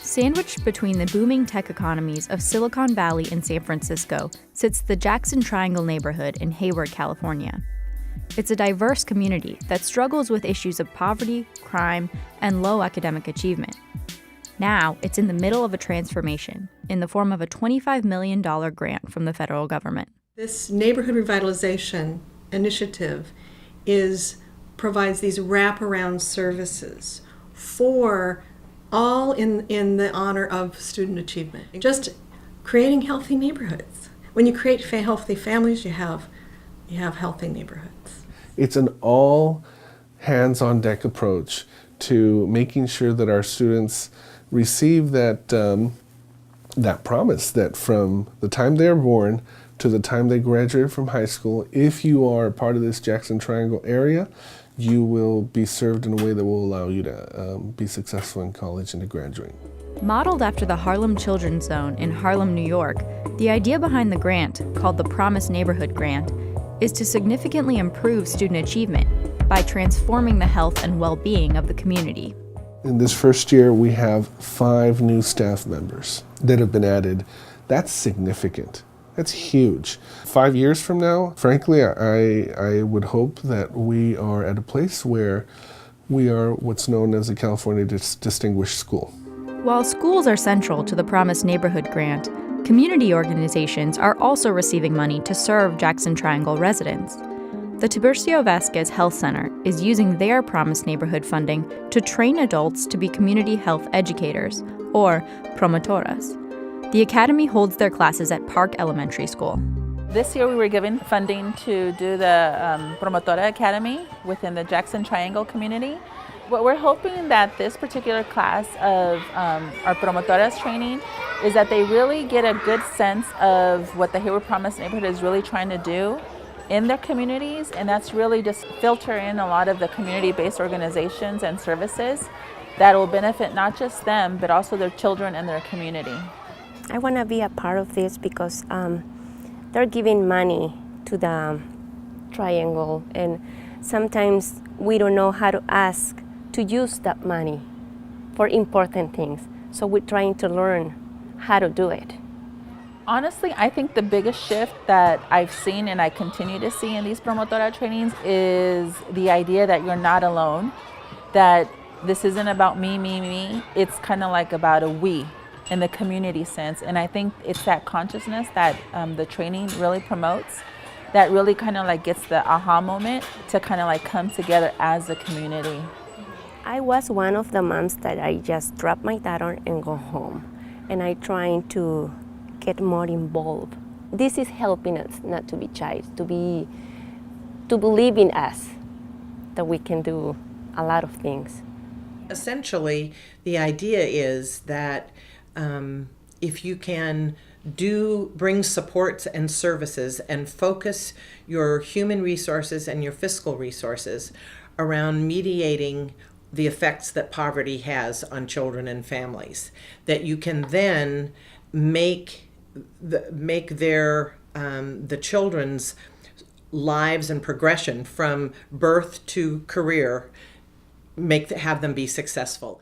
Sandwiched between the booming tech economies of Silicon Valley and San Francisco sits the Jackson Triangle neighborhood in Hayward, California. It's a diverse community that struggles with issues of poverty, crime, and low academic achievement. Now, it's in the middle of a transformation in the form of a $25 million grant from the federal government. This neighborhood revitalization initiative provides these wraparound services for all in the honor of student achievement. Just creating healthy neighborhoods. When you create healthy families, you have healthy neighborhoods. It's an all hands-on-deck approach to making sure that our students receive that promise that from the time they're born to the time they graduate from high school, if you are part of this Jackson Triangle area, you will be served in a way that will allow you to be successful in college and to graduate. Modeled after the Harlem Children's Zone in Harlem, New York, the idea behind the grant, called the Promise Neighborhood Grant, is to significantly improve student achievement by transforming the health and well-being of the community. In this first year, we have 5 new staff members that have been added. That's significant. That's huge. 5 years from now, frankly, I would hope that we are at a place where we are what's known as a California Distinguished School. While schools are central to the Promise Neighborhood Grant, community organizations are also receiving money to serve Jackson Triangle residents. The Tiburcio Vasquez Health Center is using their Promise Neighborhood funding to train adults to be community health educators, or promotoras. The academy holds their classes at Park Elementary School. This year we were given funding to do the Promotora Academy within the Jackson Triangle community. What we're hoping that this particular class of our Promotoras training is that they really get a good sense of what the Hayward Promise Neighborhood is really trying to do in their communities, and that's really just filter in a lot of the community-based organizations and services that will benefit not just them, but also their children and their community. I want to be a part of this because they're giving money to the Triangle, and sometimes we don't know how to ask to use that money for important things. So we're trying to learn how to do it. Honestly, I think the biggest shift that I've seen and I continue to see in these Promotora trainings is the idea that you're not alone, that this isn't about me. It's kind of like about a we in the community sense. And I think it's that consciousness that the training really promotes that really kind of like gets the aha moment to kind of like come together as a community. I was one of the moms that I just drop my daughter and go home. And I trying to get more involved. This is helping us not to be shy, to believe in us, that we can do a lot of things. Essentially, the idea is that if you can bring supports and services and focus your human resources and your fiscal resources around mediating the effects that poverty has on children and families, that you can then make the children's lives and progression from birth to career, have them be successful.